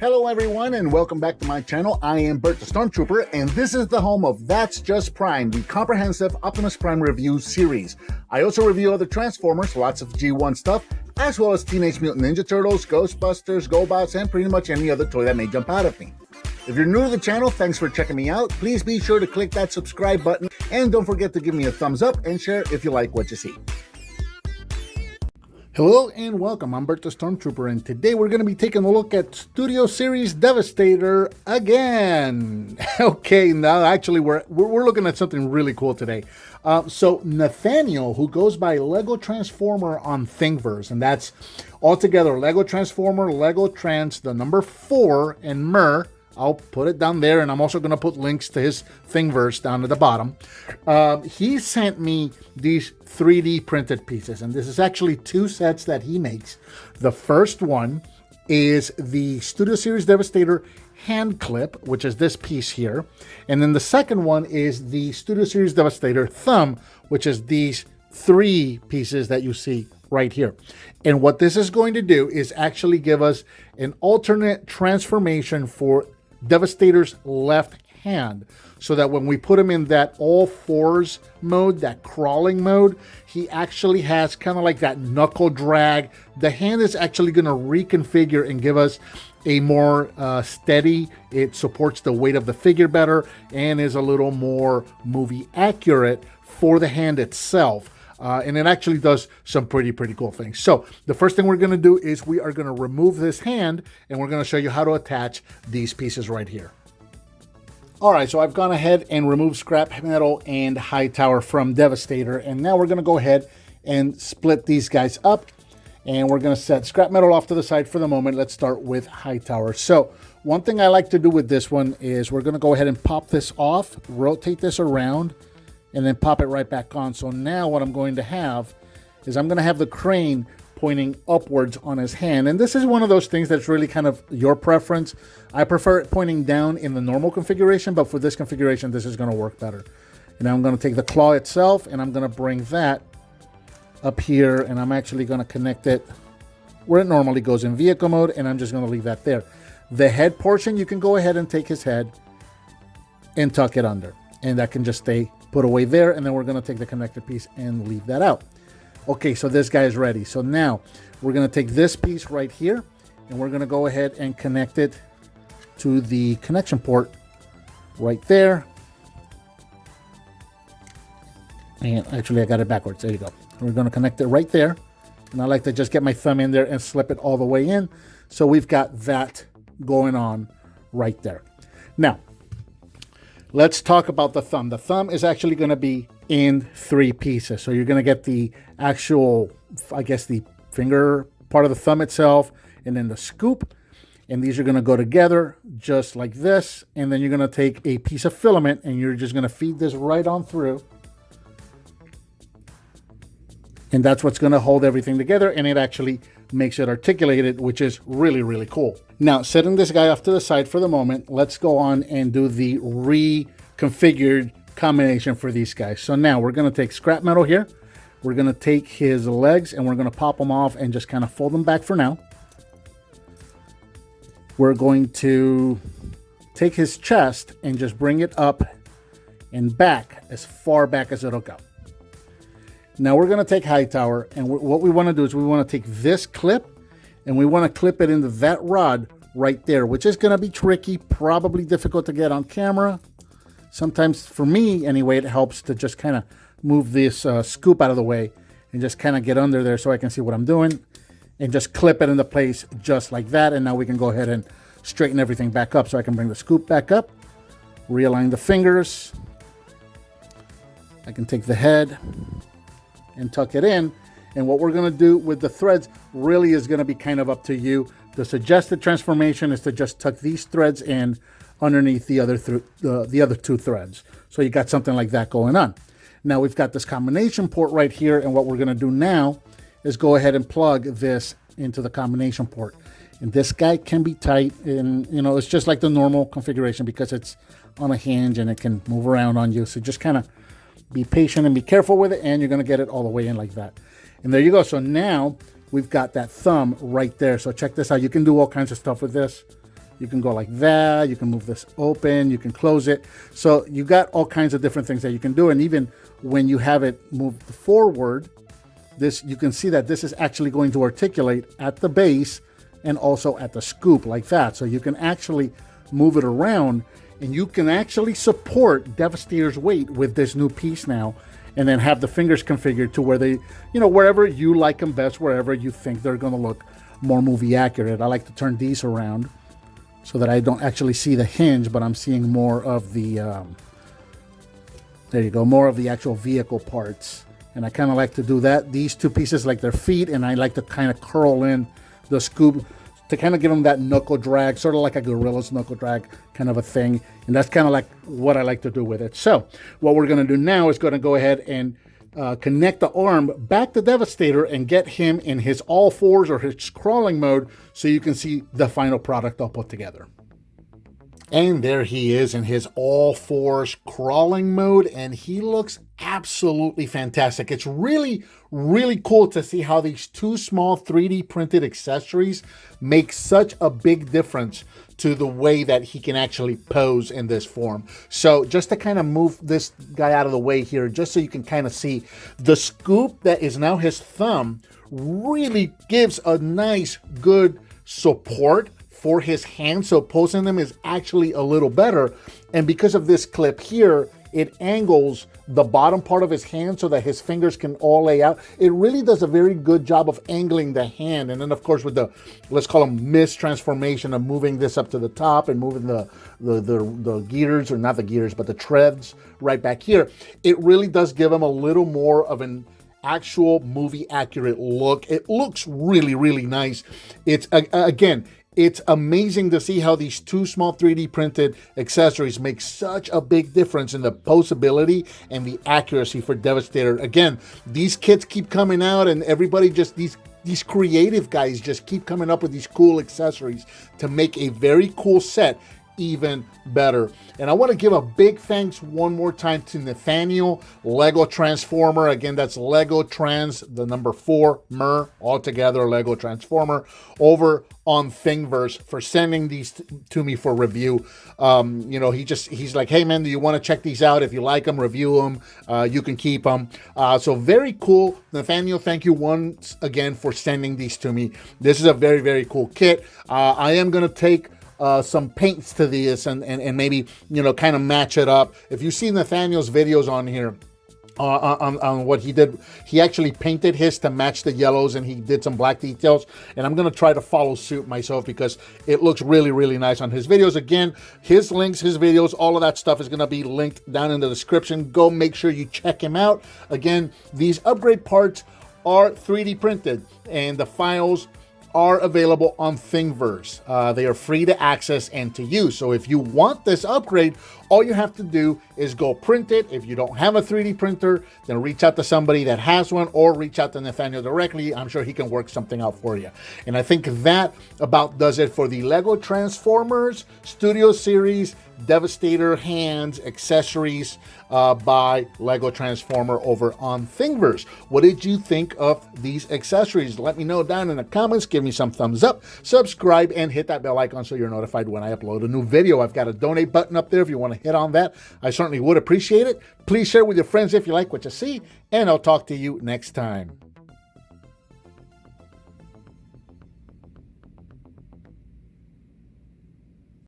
Hello everyone and welcome back to my channel. I am Bert the Stormtrooper and this is the home of That's Just Prime, the comprehensive Optimus Prime review series. I also review other Transformers, lots of G1 stuff, as well as Teenage Mutant Ninja Turtles, Ghostbusters, GoBots, and pretty much any other toy that may jump out at me. If you're new to the channel, thanks for checking me out. Please be sure to click that subscribe button and don't forget to give me a thumbs up and share if you like what you see. Hello and welcome, I'm Bert the Stormtrooper and today we're going to be taking a look at Studio Series Devastator again. Okay, now actually we're looking at something really cool today. So Nathaniel, who goes by Lego Transformer on Thingverse, and that's altogether Lego Transformer, Lego Trans, the number 4, and Mer. I'll put it down there, and I'm also going to put links to his Thingverse down at the bottom. He sent me these 3D printed pieces, and this is actually 2 sets that he makes. The first one is the Studio Series Devastator hand clip, which is this piece here. And then the second one is the Studio Series Devastator thumb, which is these 3 pieces that you see right here. And what this is going to do is actually give us an alternate transformation for Devastator's left hand, so that when we put him in that all fours mode, that crawling mode, he actually has kind of like that knuckle drag. The hand is actually going to reconfigure and give us a more steady, it supports the weight of the figure better and is a little more movie accurate for the hand itself. And it actually does some pretty cool things. So the first thing we're going to do is we are going to remove this hand and we're going to show you how to attach these pieces right here. All right, so I've gone ahead and removed scrap metal and Hightower from Devastator. And now we're going to go ahead and split these guys up. And we're going to set scrap metal off to the side for the moment. Let's start with Hightower. So one thing I like to do with this one is we're going to go ahead and pop this off, rotate this around, and then pop it right back on. So now what I'm going to have is I'm going to have the crane pointing upwards on his hand. And this is one of those things that's really kind of your preference. I prefer it pointing down in the normal configuration, but for this configuration, this is going to work better. And I'm going to take the claw itself and I'm going to bring that up here, and I'm actually going to connect it where it normally goes in vehicle mode, and I'm just going to leave that there. The head portion, you can go ahead and take his head and tuck it under, and that can just stay put away there. And then we're going to take the connector piece and leave that out. Okay, so this guy is ready. So now we're going to take this piece right here and we're going to go ahead and connect it to the connection port right there. And actually I got it backwards. There you go. We're going to connect it right there. And I like to just get my thumb in there and slip it all the way in. So we've got that going on right there. Now, let's talk about the thumb. The thumb is actually going to be in 3 pieces. So you're going to get the actual, I guess, the finger part of the thumb itself, and then the scoop. And these are going to go together just like this. And then you're going to take a piece of filament and you're just going to feed this right on through. And that's what's going to hold everything together. And it actually makes it articulated, which is really cool. Now, setting this guy off to the side for the moment, let's go on and do the reconfigured combination for these guys. So now we're going to take scrap metal here. We're going to take his legs and we're going to pop them off and just kind of fold them back for now. We're going to take his chest and just bring it up and back as far back as it'll go. Now we're going to take Hightower, and what we want to do is we want to take this clip and we want to clip it into that rod right there, which is going to be tricky, probably difficult to get on camera. Sometimes, for me anyway, it helps to just kind of move this scoop out of the way and just kind of get under there so I can see what I'm doing and just clip it into place just like that. And now we can go ahead and straighten everything back up. So I can bring the scoop back up, realign the fingers. I can take the head and tuck it in. And what we're going to do with the threads really is going to be kind of up to you. The suggested transformation is to just tuck these threads in underneath the other 2 threads. So you got something like that going on. Now we've got this combination port right here, and what we're going to do now is go ahead and plug this into the combination port. And this guy can be tight, and you know, it's just like the normal configuration because it's on a hinge and it can move around on you. So just kind of be patient and be careful with it, and you're going to get it all the way in like that. And there you go. So now we've got that thumb right there. So check this out. You can do all kinds of stuff with this. You can go like that. You can move this open. You can close it. So you got all kinds of different things that you can do. And even when you have it moved forward, this, you can see that this is actually going to articulate at the base and also at the scoop like that. So you can actually move it around, and you can actually support Devastator's weight with this new piece now, and then have the fingers configured to where they, you know, wherever you like them best, wherever you think they're going to look more movie accurate. I like to turn these around so that I don't actually see the hinge, but I'm seeing more of the, there you go, more of the actual vehicle parts. And I kind of like to do that. These two pieces like their feet, and I like to kind of curl in the scoop to kind of give them that knuckle drag, sort of like a gorilla's knuckle drag kind of a thing. And that's kind of like what I like to do with it. So what we're going to do now is going to go ahead and connect the arm back to Devastator and get him in his all fours or his crawling mode so you can see the final product I'll put together. And there he is in his all fours crawling mode, and he looks absolutely fantastic. It's really, really cool to see how these two small 3D printed accessories make such a big difference to the way that he can actually pose in this form. So just to kind of move this guy out of the way here, just so you can kind of see the scoop that is now his thumb really gives a nice, good support for his hands, so posing them is actually a little better. And because of this clip here, it angles the bottom part of his hand so that his fingers can all lay out. It really does a very good job of angling the hand. And then of course with the, let's call them mistransformation of moving this up to the top and moving the gears, or not the gears, but the treads right back here, it really does give him a little more of an actual movie accurate look. It looks really, really nice. It's, again, it's amazing to see how these two small 3D printed accessories make such a big difference in the posability and the accuracy for Devastator. Again, these kits keep coming out, and everybody just, these creative guys just keep coming up with these cool accessories to make a very cool set even better. And I want to give a big thanks one more time to Nathaniel, Lego Transformer. Again, that's Lego Trans, the number 4, mer, all together, Lego Transformer, over on Thingverse, for sending these to me for review. You know, he's like, hey man, do you want to check these out? If you like them, review them. You can keep them. So very cool. Nathaniel, thank you once again for sending these to me. This is a very, very cool kit. I am going to take some paints to this and maybe, you know, kind of match it up. If you see Nathaniel's videos on here, on what he did, he actually painted his to match the yellows, and he did some black details, and I'm going to try to follow suit myself because it looks really, really nice on his videos. Again, his links, his videos, all of that stuff is going to be linked down in the description. Go make sure you check him out. Again, these upgrade parts are 3D printed, and the files are available on Thingverse. They are free to access and to use. So if you want this upgrade, all you have to do is go print it. If you don't have a 3D printer, then reach out to somebody that has one, or reach out to Nathaniel directly. I'm sure he can work something out for you. And I think that about does it for the Lego Transformers Studio Series Devastator hands accessories by Lego Transformer over on Thingverse. What did you think of these accessories? Let me know down in the comments. Give me some thumbs up, subscribe, and hit that bell icon so you're notified when I upload a new video. I've got a donate button up there if you want to hit on that. I certainly would appreciate it. Please share with your friends if you like what you see, and I'll talk to you next time.